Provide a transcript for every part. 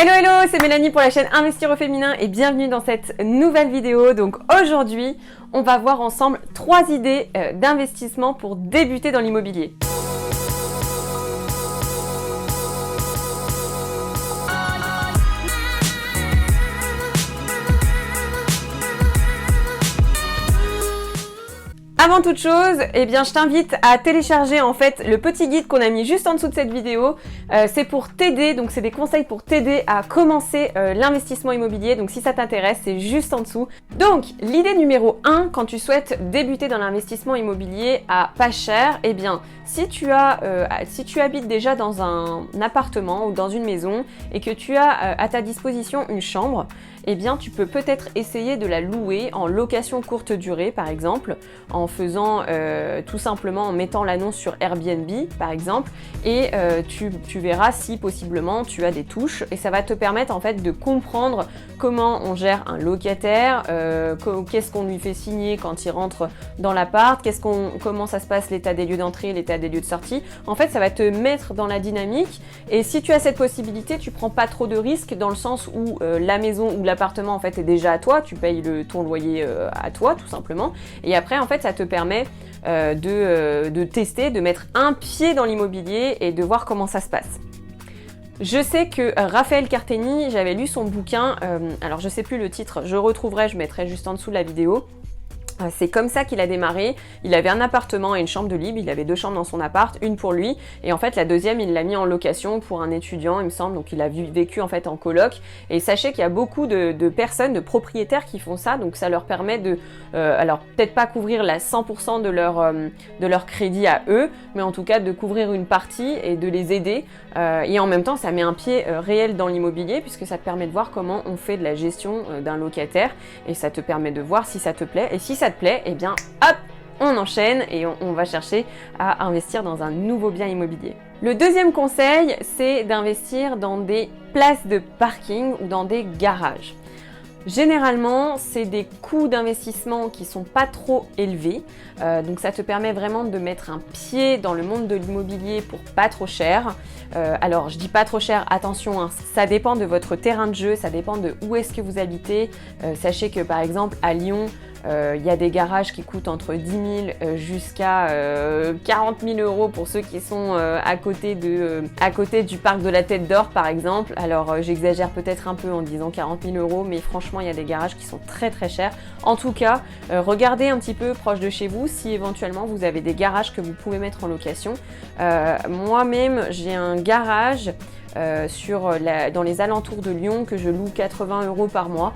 Hello hello, c'est Mélanie pour la chaîne Investir au féminin et bienvenue dans cette nouvelle vidéo. Donc aujourd'hui, on va voir ensemble 3 idées d'investissement pour débuter dans l'immobilier. Avant toute chose, je t'invite à télécharger en fait le petit guide qu'on a mis juste en dessous de cette vidéo. C'est pour t'aider, donc c'est des conseils pour t'aider à commencer l'investissement immobilier. Donc si ça t'intéresse, c'est juste en dessous. Donc l'idée numéro 1 quand tu souhaites débuter dans l'investissement immobilier à pas cher, si tu habites déjà dans un appartement ou dans une maison et que tu as à ta disposition une chambre, tu peux peut-être essayer de la louer en location courte durée par exemple, en faisant tout simplement en mettant l'annonce sur Airbnb par exemple, et tu verras si possiblement tu as des touches et ça va te permettre en fait de comprendre comment on gère un locataire, qu'est-ce qu'on lui fait signer quand il rentre dans l'appart, comment ça se passe l'état des lieux d'entrée, l'état des lieux de sortie. En fait, ça va te mettre dans la dynamique et si tu as cette possibilité, tu prends pas trop de risques dans le sens où la maison ou l'appartement en fait est déjà à toi, tu payes ton loyer à toi tout simplement. Et après en fait ça te permet de tester, de mettre un pied dans l'immobilier et de voir comment ça se passe. Je sais que Raphaël Carteni, j'avais lu son bouquin, alors je sais plus le titre, je retrouverai, je mettrai juste en dessous de la vidéo. C'est comme ça qu'il a démarré. Il avait un appartement et une chambre de libre. Il avait 2 chambres dans son appart, une pour lui. Et en fait, la deuxième, il l'a mis en location pour un étudiant, il me semble. Donc, il a vécu en fait en coloc. Et sachez qu'il y a beaucoup de personnes, de propriétaires qui font ça. Donc, ça leur permet de, alors peut-être pas couvrir la 100% de leur crédit à eux, mais en tout cas de couvrir une partie et de les aider. Et en même temps, ça met un pied réel dans l'immobilier puisque ça te permet de voir comment on fait de la gestion d'un locataire. Et ça te permet de voir si ça te plaît. Et si ça te plaît, hop, on enchaîne et on va chercher à investir dans un nouveau bien immobilier. Le deuxième conseil, c'est d'investir dans des places de parking ou dans des garages. Généralement, c'est des coûts d'investissement qui sont pas trop élevés, donc ça te permet vraiment de mettre un pied dans le monde de l'immobilier pour pas trop cher. Alors je dis pas trop cher, attention, hein, ça dépend de votre terrain de jeu, ça dépend de où est-ce que vous habitez. Sachez que par exemple à Lyon, il y a des garages qui coûtent entre 10 000 jusqu'à 40 000 euros pour ceux qui sont à côté du parc de la Tête d'Or par exemple. Alors j'exagère peut-être un peu en disant 40 000 euros, mais franchement il y a des garages qui sont très très chers. En tout cas, regardez un petit peu proche de chez vous si éventuellement vous avez des garages que vous pouvez mettre en location. Moi-même j'ai un garage dans les alentours de Lyon que je loue 80 euros par mois.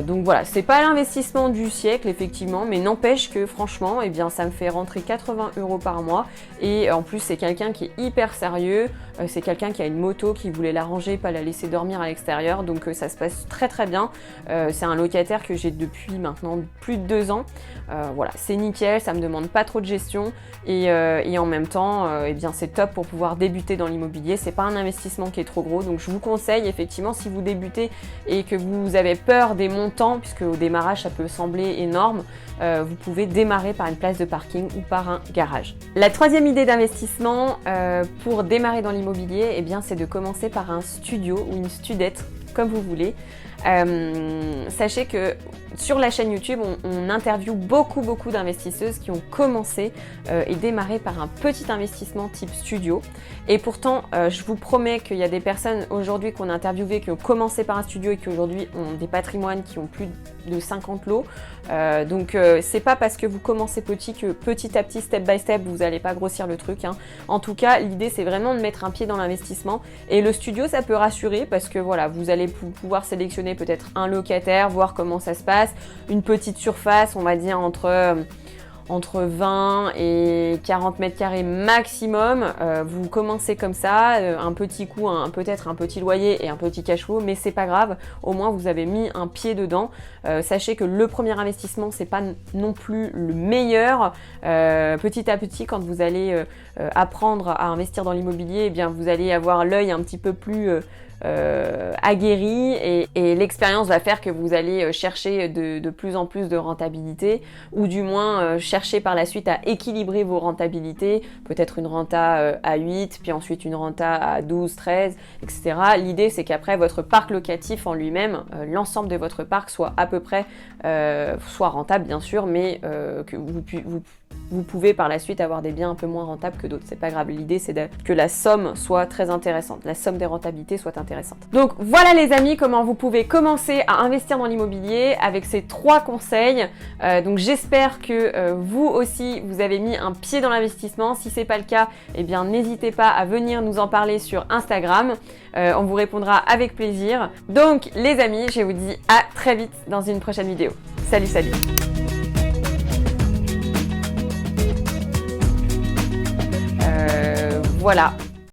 Donc voilà, c'est pas l'investissement du siècle effectivement, mais n'empêche que franchement, ça me fait rentrer 80 euros par mois et en plus c'est quelqu'un qui est hyper sérieux, c'est quelqu'un qui a une moto, qui voulait la ranger, pas la laisser dormir à l'extérieur, donc ça se passe très très bien. C'est un locataire que j'ai depuis maintenant plus de 2 ans. Voilà, c'est nickel, ça me demande pas trop de gestion et en même temps, c'est top pour pouvoir débuter dans l'immobilier. C'est pas un investissement qui est trop gros, donc je vous conseille effectivement si vous débutez et que vous avez peur des montants, puisque au démarrage ça peut sembler énorme, vous pouvez démarrer par une place de parking ou par un garage. La troisième idée d'investissement pour démarrer dans l'immobilier, c'est de commencer par un studio ou une studette, comme vous voulez. Sachez que sur la chaîne YouTube, on interviewe beaucoup d'investisseuses qui ont commencé et démarré par un petit investissement type studio. Et pourtant, je vous promets qu'il y a des personnes aujourd'hui qu'on a interviewées qui ont commencé par un studio et qui aujourd'hui ont des patrimoines qui ont plus de 50 lots. Donc c'est pas parce que vous commencez petit que petit à petit, step by step, vous n'allez pas grossir le truc, hein. En tout cas, l'idée c'est vraiment de mettre un pied dans l'investissement. Et le studio, ça peut rassurer parce que voilà, vous allez pouvoir sélectionner peut-être un locataire, voir comment ça se passe, une petite surface, on va dire entre 20 et 40 mètres carrés maximum. Vous commencez comme ça, un petit coût, peut-être un petit loyer et un petit cash flow, mais c'est pas grave, au moins vous avez mis un pied dedans. Sachez que le premier investissement, c'est pas non plus le meilleur. Petit à petit, quand vous allez apprendre à investir dans l'immobilier, vous allez avoir l'œil un petit peu plus aguerri et l'expérience va faire que vous allez chercher de plus en plus de rentabilité ou du moins chercher chercher par la suite à équilibrer vos rentabilités, peut-être une renta à 8, puis ensuite une renta à 12, 13, etc. L'idée, c'est qu'après, votre parc locatif en lui-même, l'ensemble de votre parc soit à peu près, soit rentable bien sûr, mais que vous pouvez par la suite avoir des biens un peu moins rentables que d'autres. C'est pas grave, l'idée c'est que la somme soit très intéressante, la somme des rentabilités soit intéressante. Donc voilà les amis, comment vous pouvez commencer à investir dans l'immobilier avec ces 3 conseils. Donc j'espère que vous aussi vous avez mis un pied dans l'investissement. Si c'est pas le cas, eh bien n'hésitez pas à venir nous en parler sur Instagram. On vous répondra avec plaisir. Donc les amis, je vous dis à très vite dans une prochaine vidéo. Salut, salut! Voilà.